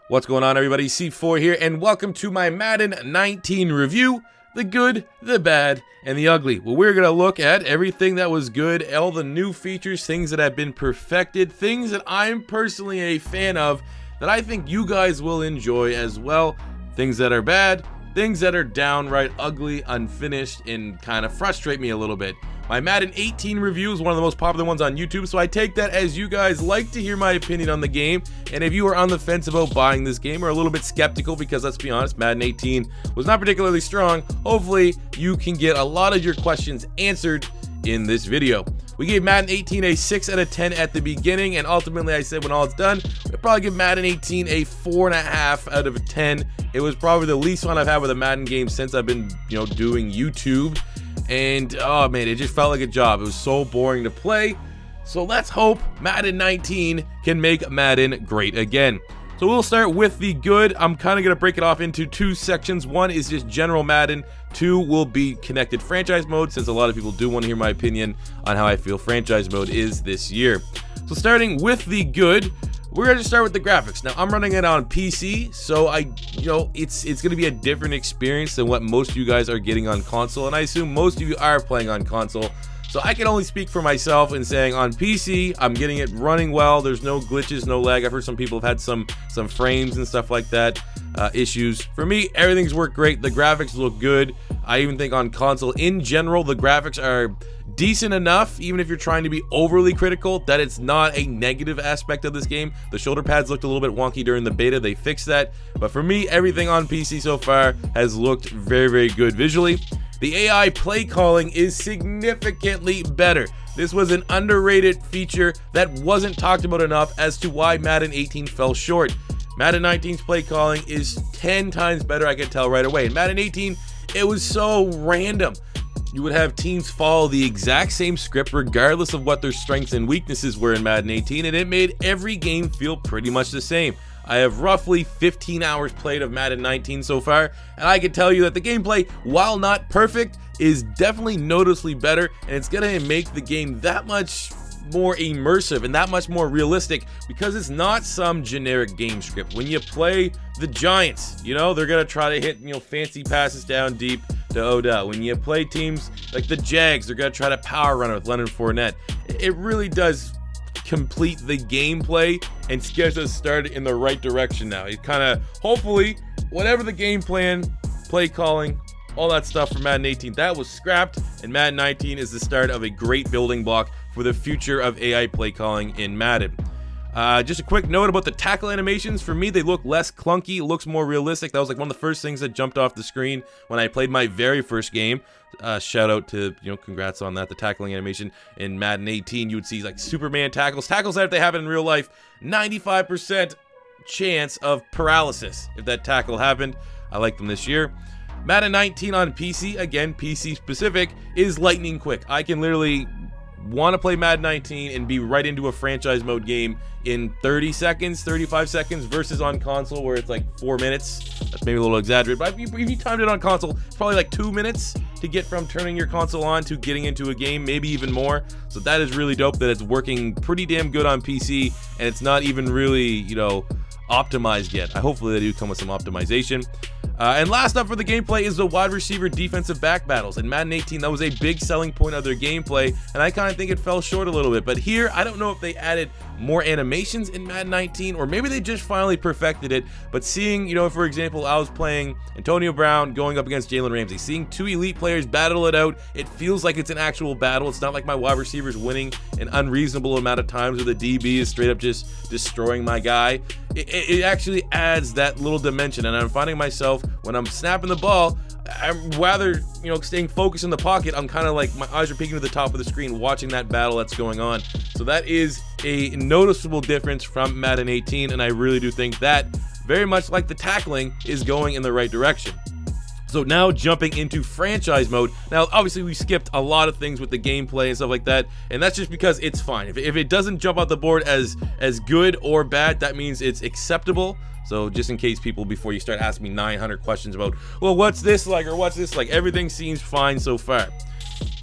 What's going on, everybody? C4 here, and welcome to my Madden 19 review. The good, the bad, and the ugly. Well, we're going to look at everything that was good, all the new features, things that have been perfected, things that I'm personally a fan of that I think you guys will enjoy as well, things that are bad, things that are downright ugly, unfinished, and kind of frustrate me a little bit. My Madden 18 review is one of the most popular ones on YouTube, so I take that as you guys like to hear my opinion on the game. And if you are on the fence about buying this game or a little bit skeptical, because let's be honest, Madden 18 was not particularly strong, hopefully you can get a lot of your questions answered in this video. We gave Madden 18 a 6 out of 10 at the beginning, and ultimately I said when all it's done, I'd probably give Madden 18 a 4.5 out of 10. It was probably the least fun I've had with a Madden game since I've been, doing YouTube. And oh man, it just felt like a job. It was so boring to play. So let's hope Madden 19 can make Madden great again. So we'll start with the good. I'm kind of going to break it off into two sections. One is just general Madden. Two will be connected franchise mode, since a lot of people do want to hear my opinion on how I feel franchise mode is this year. So starting with the good, we're going to start with the graphics. Now, I'm running it on PC, so it's going to be a different experience than what most of you guys are getting on console, and I assume most of you are playing on console. So I can only speak for myself in saying on PC, I'm getting it running well. There's no glitches, no lag. I've heard some people have had some frames and stuff like that, issues. For me, everything's worked great. The graphics look good. I even think on console, in general, the graphics are decent enough, even if you're trying to be overly critical, that it's not a negative aspect of this game. The shoulder pads looked a little bit wonky during the beta. They fixed that. But for me, everything on PC so far has looked very, very good visually. The AI play calling is significantly better. This was an underrated feature that wasn't talked about enough as to why Madden 18 fell short. Madden 19's play calling is 10 times better, I can tell right away. In Madden 18, it was so random. You would have teams follow the exact same script regardless of what their strengths and weaknesses were in Madden 18, and it made every game feel pretty much the same. I have roughly 15 hours played of Madden 19 so far, and I can tell you that the gameplay, while not perfect, is definitely noticeably better, and it's gonna make the game that much more immersive and that much more realistic, because it's not some generic game script. When you play the Giants, they're gonna try to hit fancy passes down deep to Odell. When you play teams like the Jags, they're gonna try to power run it with Leonard Fournette. It really does complete the gameplay and gets us started in the right direction now. It kind of, hopefully, whatever the game plan, play calling, all that stuff for Madden 18, that was scrapped, and Madden 19 is the start of a great building block for the future of AI play calling in Madden. Just a quick note about the tackle animations. For me, they look less clunky. It looks more realistic. That was like one of the first things that jumped off the screen when I played my very first game. Shout out to, congrats on that. The tackling animation in Madden 18, you would see like Superman tackles that if they happen in real life, 95% chance of paralysis if that tackle happened. I like them this year. Madden 19 on PC, again, PC specific, is lightning quick. I can literally want to play Madden 19 and be right into a franchise mode game in 30 seconds, 35 seconds, versus on console where it's like 4 minutes. That's maybe a little exaggerated, but if you timed it on console, it's probably like 2 minutes to get from turning your console on to getting into a game, maybe even more. So that is really dope that it's working pretty damn good on PC, and it's not even really, optimized yet. Hopefully they do come with some optimization. And last up for the gameplay is the wide receiver defensive back battles. In Madden 18, that was a big selling point of their gameplay, and I kind of think it fell short a little bit. But here, I don't know if they added more animations in Madden 19, or maybe they just finally perfected it. But seeing, for example, I was playing Antonio Brown going up against Jalen Ramsey, seeing two elite players battle it out, it feels like it's an actual battle. It's not like my wide receivers winning an unreasonable amount of times, or the DB is straight up just destroying my guy. It actually adds that little dimension, and I'm finding myself, when I'm snapping the ball, I'm rather, staying focused in the pocket. I'm kind of like, my eyes are peeking to the top of the screen watching that battle that's going on. So that is a noticeable difference from Madden 18, and I really do think that, very much like the tackling, is going in the right direction. So now jumping into franchise mode. Now, obviously, we skipped a lot of things with the gameplay and stuff like that, and that's just because it's fine. If it doesn't jump out the board as good or bad, that means it's acceptable. So just in case people, before you start asking me 900 questions about, well, what's this like, or what's this like, everything seems fine so far.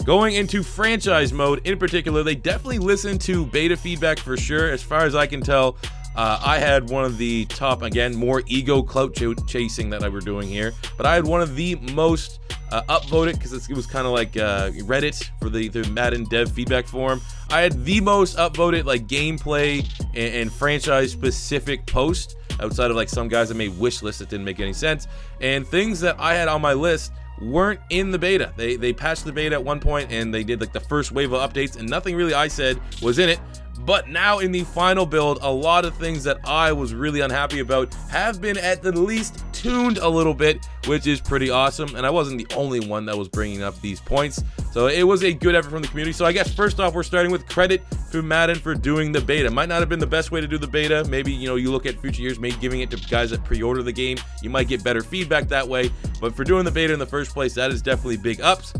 Going into franchise mode in particular, they definitely listen to beta feedback for sure. As far as I can tell, I had one of the top, again, more ego clout chasing that I were doing here, but I had one of the most upvoted, because it was kind of like Reddit for the Madden dev feedback forum. I had the most upvoted like gameplay and franchise specific post, outside of like some guys that made wish lists that didn't make any sense, and things that I had on my list weren't in the beta. They patched the beta at one point, and they did like the first wave of updates, and nothing really I said was in it. But now in the final build, a lot of things that I was really unhappy about have been at the least tuned a little bit, which is pretty awesome. And I wasn't the only one that was bringing up these points, so it was a good effort from the community. So I guess first off, we're starting with credit to Madden for doing the beta. Might not have been the best way to do the beta. Maybe, you know, you look at future years, maybe giving it to guys that pre-order the game, you might get better feedback that way. But for doing the beta in the first place, that is definitely big ups.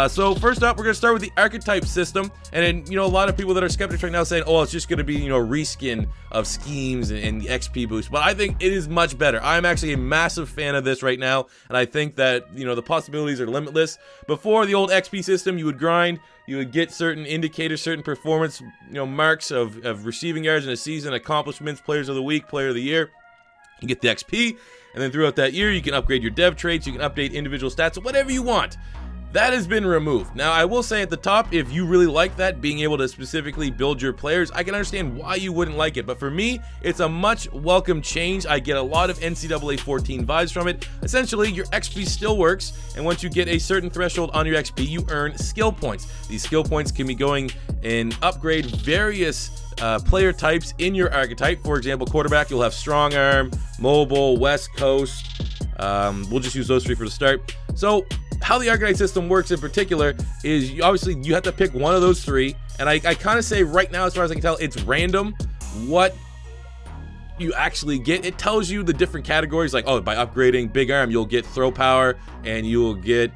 So first up, we're going to start with the Archetype System, and then, you know, a lot of people that are skeptics right now saying, oh, it's just going to be, you know, reskin of schemes and the XP boost, but I think it is much better. I'm actually a massive fan of this right now, and I think that, you know, the possibilities are limitless. Before the old XP system, you would grind, you would get certain indicators, certain performance, you know, marks of receiving yards in a season, accomplishments, players of the week, player of the year. You get the XP, and then throughout that year, you can upgrade your dev traits, you can update individual stats, whatever you want. That has been removed. Now, I will say at the top, if you really like that, being able to specifically build your players, I can understand why you wouldn't like it. But for me, it's a much welcome change. I get a lot of NCAA 14 vibes from it. Essentially, your XP still works, and once you get a certain threshold on your XP, you earn skill points. These skill points can be going and upgrade various player types in your archetype. For example, quarterback, you'll have strong arm, mobile, west coast. We'll just use those three for the start. So how the Archetype system works in particular is obviously you have to pick one of those three, and I kind of say right now, as far as I can tell, it's random what you actually get. It tells you the different categories, like, oh, by upgrading big arm, you'll get throw power, and you will get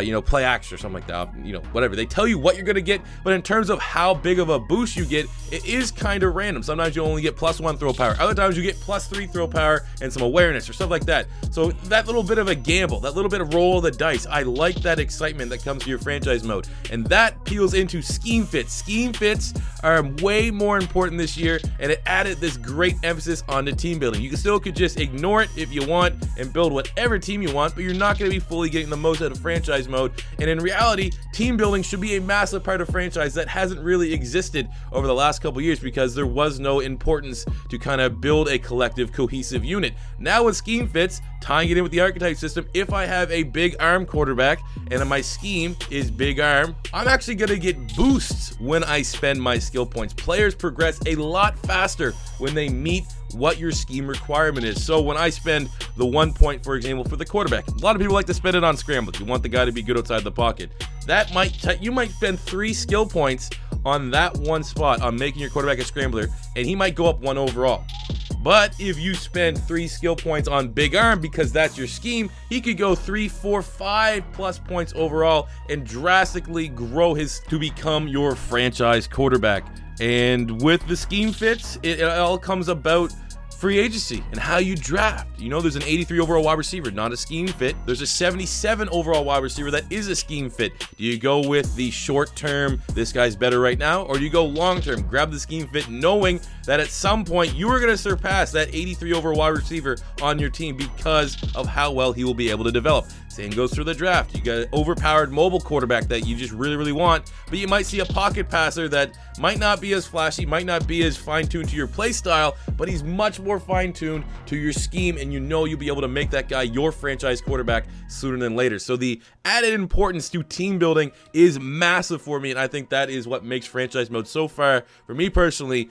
you know, play action or something like that, you know, whatever. They tell you what you're gonna get, but in terms of how big of a boost you get, it is kind of random. Sometimes you only get +1 throw power, other times you get +3 throw power and some awareness or stuff like that. So that little bit of a gamble, that little bit of roll of the dice, I like that excitement that comes to your franchise mode, and that peels into scheme fits. Scheme fits are way more important this year, and it added this great emphasis on the team building. You could just ignore it if you want and build whatever team you want, but you're not going to be fully getting the most out of franchise mode. And in reality, team building should be a massive part of franchise that hasn't really existed over the last couple years, because there was no importance to kind of build a collective cohesive unit. Now with scheme fits, tying it in with the Archetype system, if I have a big arm quarterback and my scheme is big arm, I'm actually going to get boosts when I spend my skill points. Players progress a lot faster when they meet what your scheme requirement is. So when I spend the 1 point, for example, for the quarterback, a lot of people like to spend it on scrambles. You want the guy to be good outside the pocket. That you might spend 3 skill points on that one spot on making your quarterback a scrambler, and he might go up 1 overall. But if you spend 3 skill points on big arm because that's your scheme, he could go 3, 4, 5+ points overall and drastically grow to become your franchise quarterback. And with the scheme fits, it all comes about free agency and how you draft. You know, there's an 83 overall wide receiver, not a scheme fit. There's a 77 overall wide receiver that is a scheme fit. Do you go with the short term, this guy's better right now, or do you go long term, grab the scheme fit knowing that at some point you are going to surpass that 83 overall wide receiver on your team because of how well he will be able to develop? Same goes through the draft. You got an overpowered mobile quarterback that you just really, really want, but you might see a pocket passer that might not be as flashy, might not be as fine-tuned to your play style, but he's much more fine-tuned to your scheme, and you know you'll be able to make that guy your franchise quarterback sooner than later. So the added importance to team building is massive for me, and I think that is what makes franchise mode so far, for me personally,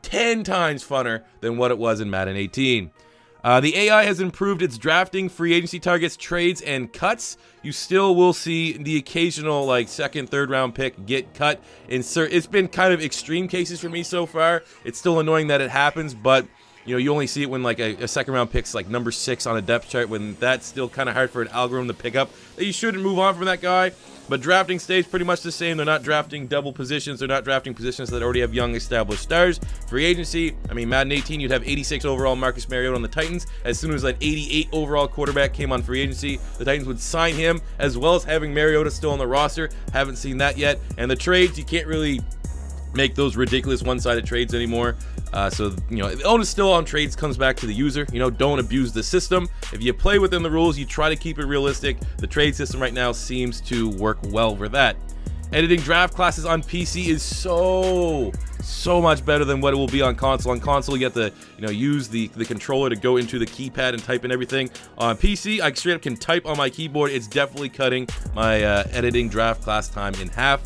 10 times funner than what it was in Madden 18. The AI has improved its drafting, free agency targets, trades, and cuts. You still will see the occasional like second, third round pick get cut. It's been kind of extreme cases for me so far. It's still annoying that it happens, but you know, you only see it when like a second round pick's like number 6 on a depth chart, when that's still kind of hard for an algorithm to pick up. That you shouldn't move on from that guy. But drafting stays pretty much the same. They're not drafting double positions. They're not drafting positions that already have young established stars. Free agency, I mean, Madden 18, you'd have 86 overall Marcus Mariota on the Titans. As soon as that 88 overall quarterback came on free agency, the Titans would sign him, as well as having Mariota still on the roster. Haven't seen that yet. And the trades, you can't really make those ridiculous one-sided trades anymore. So, you know, the onus still on trades comes back to the user. You know, don't abuse the system. If you play within the rules, you try to keep it realistic. The trade system right now seems to work well for that. Editing draft classes on PC is so much better than what it will be on console. On console, you have to, you know, use the controller to go into the keypad and type in everything. On PC, I straight up can type on my keyboard. It's definitely cutting my editing draft class time in half.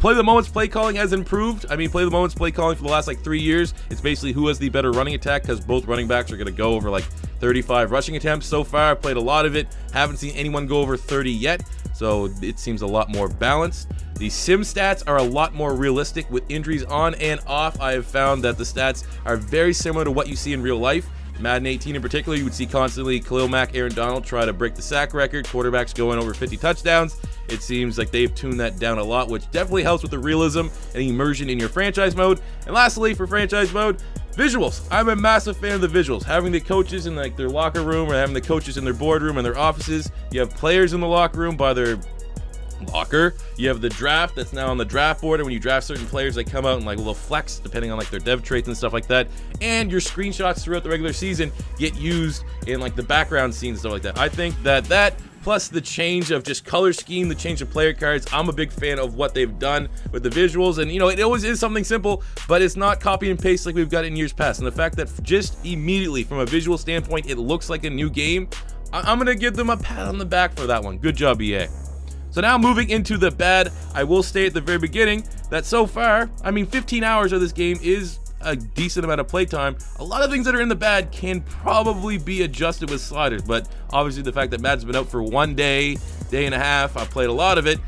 Play the moments play calling has improved. I mean, play the moments play calling for the last like 3 years. It's basically who has the better running attack, because both running backs are going to go over like 35 rushing attempts. So far, I've played a lot of it. Haven't seen anyone go over 30 yet, so it seems a lot more balanced. The sim stats are a lot more realistic with injuries on and off. I have found that the stats are very similar to what you see in real life. Madden 18 in particular, you would see constantly Khalil Mack, Aaron Donald try to break the sack record, quarterbacks going over 50 touchdowns. It seems like they've tuned that down a lot, which definitely helps with the realism and immersion in your franchise mode. And lastly, for franchise mode, visuals. I'm a massive fan of the visuals. Having the coaches in like their locker room, or having the coaches in their boardroom and their offices. You have players in the locker room by their locker. You have the draft that's now on the draft board, and when you draft certain players, they come out and like a little flex depending on like their dev traits and stuff like that. And your screenshots throughout the regular season get used in like the background scenes and stuff like that. I think that plus the change of just color scheme, the change of player cards, I'm a big fan of what they've done with the visuals. And you know, it always is something simple, but it's not copy and paste like we've got in years past. And the fact that just immediately from a visual standpoint it looks like a new game, I'm gonna give them a pat on the back for that one. Good job, EA. So now moving into the bad, I will state at the very beginning that so far, I mean, 15 hours of this game is a decent amount of playtime. A lot of things that are in the bad can probably be adjusted with sliders, but obviously the fact that Madden's been out for 1 day, day and a half, I've played a lot of it,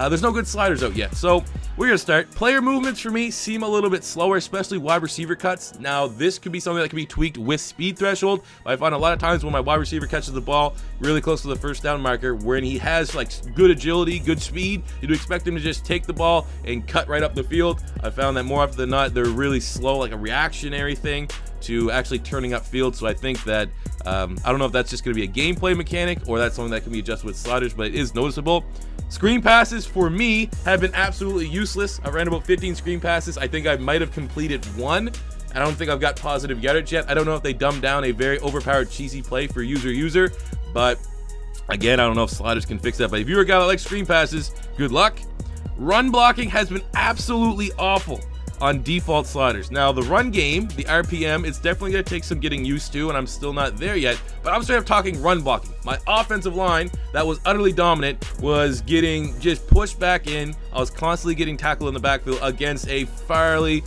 there's no good sliders out yet. So we're gonna start. Player movements for me seem a little bit slower, especially wide receiver cuts. Now this could be something that can be tweaked with speed threshold. I find a lot of times when my wide receiver catches the ball really close to the first down marker, when he has like good agility, good speed, you'd expect him to just take the ball and cut right up the field. I found that more often than not, they're really slow, like a reactionary thing to actually turning up field. So I think that I don't know if that's just going to be a gameplay mechanic or that's something that can be adjusted with sliders, but it is noticeable. Screen passes for me have been absolutely useless. I ran about 15 screen passes. I think I might have completed one. I don't think I've got positive yardage yet. I don't know if they dumbed down a very overpowered cheesy play for user, but again, I don't know if sliders can fix that. But if you're a guy that likes screen passes, good luck. Run blocking has been absolutely awful on default sliders. Now the run game, the RPM, it's definitely gonna take some getting used to, and I'm still not there yet, but I'm straight up talking run blocking. My offensive line that was utterly dominant was getting just pushed back in. I was constantly getting tackled in the backfield against a fairly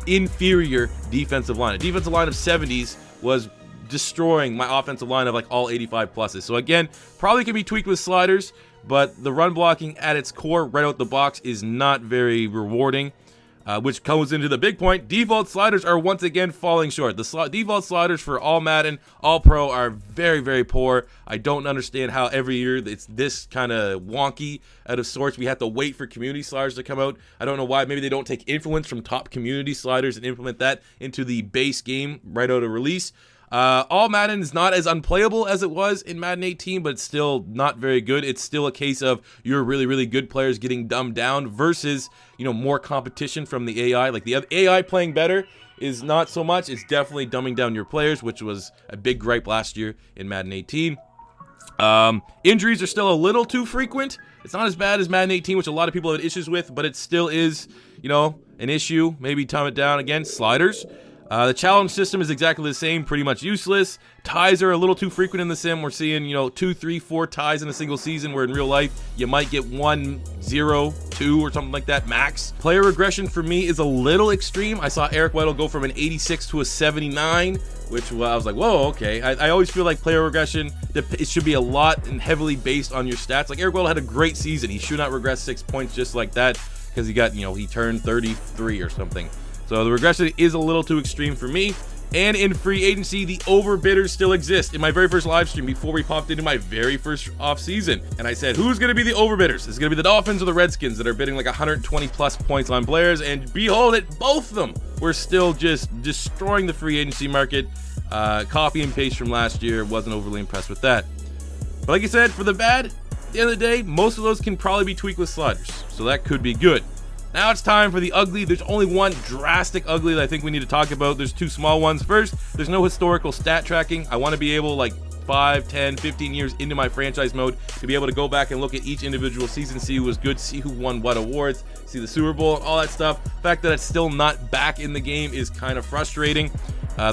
inferior defensive line. A defensive line of 70s was destroying my offensive line of like all 85 pluses. So again, probably can be tweaked with sliders, but the run blocking at its core right out the box is not very rewarding. Which comes into the big point. Default sliders are once again falling short. The default sliders for all Madden, all Pro are very, very poor. I don't understand how every year it's this kind of wonky out of sorts. We have to wait for community sliders to come out. I don't know why. Maybe they don't take influence from top community sliders and implement that into the base game right out of release. All Madden is not as unplayable as it was in Madden 18, but it's still not very good. It's still a case of your really, really good players getting dumbed down versus, you know, more competition from the AI. Like the AI playing better is not so much. It's definitely dumbing down your players, which was a big gripe last year in Madden 18. Injuries are still a little too frequent. It's not as bad as Madden 18, which a lot of people have issues with, but it still is, you know, an issue. Maybe tone it down again. Sliders. The challenge system is exactly the same, pretty much useless. Ties are a little too frequent in the sim. We're seeing, you know, 2, 3, 4 ties in a single season, where in real life, you might get 1, 0, 2, or something like that, max. Player regression for me is a little extreme. I saw Eric Weddle go from an 86 to a 79, which I was like, whoa, okay. I always feel like player regression, it should be a lot and heavily based on your stats. Like Eric Weddle had a great season. He should not regress 6 points just like that, because he got, you know, he turned 33 or something. So the regression is a little too extreme for me. And in free agency, the overbidders still exist. In my very first live stream, before we popped into my very first off season, and I said, who's going to be the overbidders? Is it going to be the Dolphins or the Redskins that are bidding like 120 plus points on players? And behold it, both of them were still just destroying the free agency market. Copy and paste from last year. Wasn't overly impressed with that. But like I said, for the bad, at the end of the day, most of those can probably be tweaked with sliders. So that could be good. Now it's time for the ugly. There's only one drastic ugly that I think we need to talk about. There's two small ones. First, there's no historical stat tracking. I want to be able, like 5, 10, 15 years into my franchise mode, to be able to go back and look at each individual season, see who was good, see who won what awards, see the Super Bowl, all that stuff. The fact that it's still not back in the game is kind of frustrating.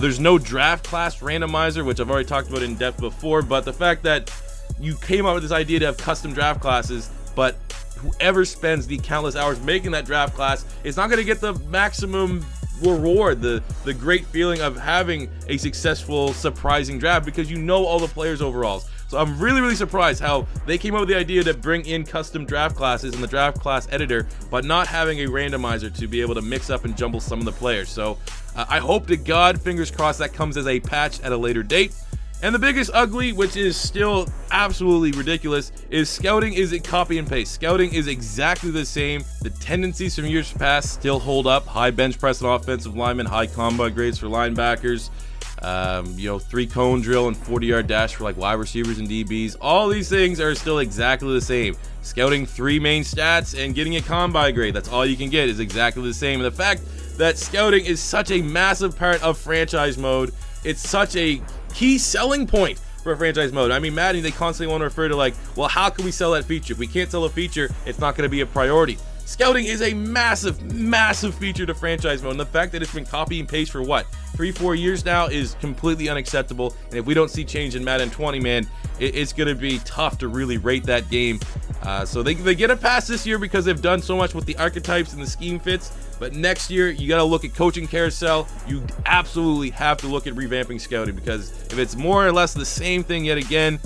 There's no draft class randomizer, which I've already talked about in depth before, but the fact that you came up with this idea to have custom draft classes, but whoever spends the countless hours making that draft class is not going to get the maximum reward, the great feeling of having a successful, surprising draft, because you know all the players' overalls. So I'm really surprised how they came up with the idea to bring in custom draft classes in the draft class editor, but not having a randomizer to be able to mix up and jumble some of the players. So I hope to God, fingers crossed, that comes as a patch at a later date. And the biggest ugly, which is still absolutely ridiculous, is scouting is a copy and paste. Scouting is exactly the same. The tendencies from years past still hold up. High bench press and offensive linemen, high combine grades for linebackers, 3-cone drill and 40-yard dash for like wide receivers and DBs. All these things are still exactly the same. Scouting 3 main stats and getting a combine grade, that's all you can get, is exactly the same. And the fact that scouting is such a massive part of franchise mode, it's such a key selling point for a franchise mode. I mean, Madden, they constantly want to refer to like, well, how can we sell that feature? If we can't sell a feature, it's not going to be a priority. Scouting is a massive feature to franchise mode, and the fact that it's been copy and paste for what, 3-4 years now is completely unacceptable. And if we don't see change in Madden 20, man, it's going to be tough to really rate that game. So they get a pass this year because they've done so much with the archetypes and the scheme fits. But next year, you got to look at coaching carousel. You absolutely have to look at revamping scouting, because if it's more or less the same thing yet again,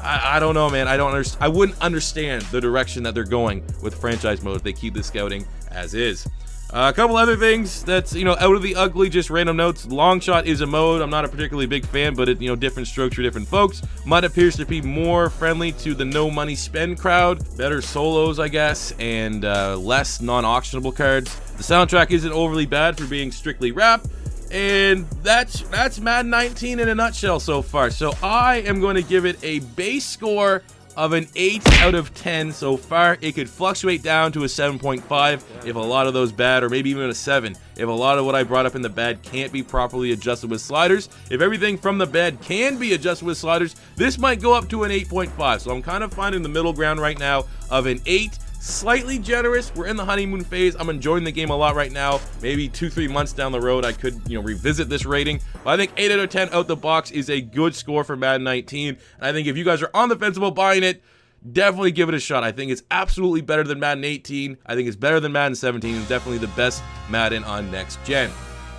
I don't know, man. I wouldn't understand the direction that they're going with franchise mode if they keep the scouting as is. A couple other things that's, out of the ugly, just random notes. Long shot is a mode. I'm not a particularly big fan, but it, different strokes for different folks. Mud appears to be more friendly to the no money spend crowd. Better solos, I guess, and less non-auctionable cards. The soundtrack isn't overly bad for being strictly rap. And that's Madden 19 in a nutshell so far. So I am going to give it a base score of an 8 out of 10 so far. It could fluctuate down to a 7.5 if a lot of those bad, or maybe even a 7 if a lot of what I brought up in the bad can't be properly adjusted with sliders. If everything from the bad can be adjusted with sliders, this might go up to an 8.5. So I'm kind of finding the middle ground right now of an 8. Slightly generous. We're in the honeymoon phase. I'm enjoying the game a lot right now. Maybe 2-3 months down the road, I could, revisit this rating. But I think 8 out of 10 out the box is a good score for Madden 19. And I think if you guys are on the fence about buying it, definitely give it a shot. I think it's absolutely better than Madden 18. I think it's better than Madden 17. It's definitely the best Madden on next gen.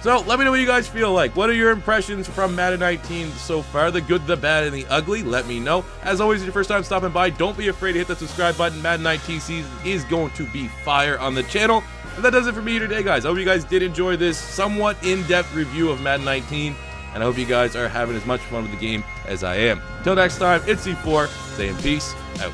So let me know what you guys feel like. What are your impressions from Madden 19 so far? The good, the bad, and the ugly? Let me know. As always, if it's your first time stopping by, don't be afraid to hit the subscribe button. Madden 19 season is going to be fire on the channel. And that does it for me today, guys. I hope you guys did enjoy this somewhat in-depth review of Madden 19. And I hope you guys are having as much fun with the game as I am. Until next time, it's C4, saying peace out.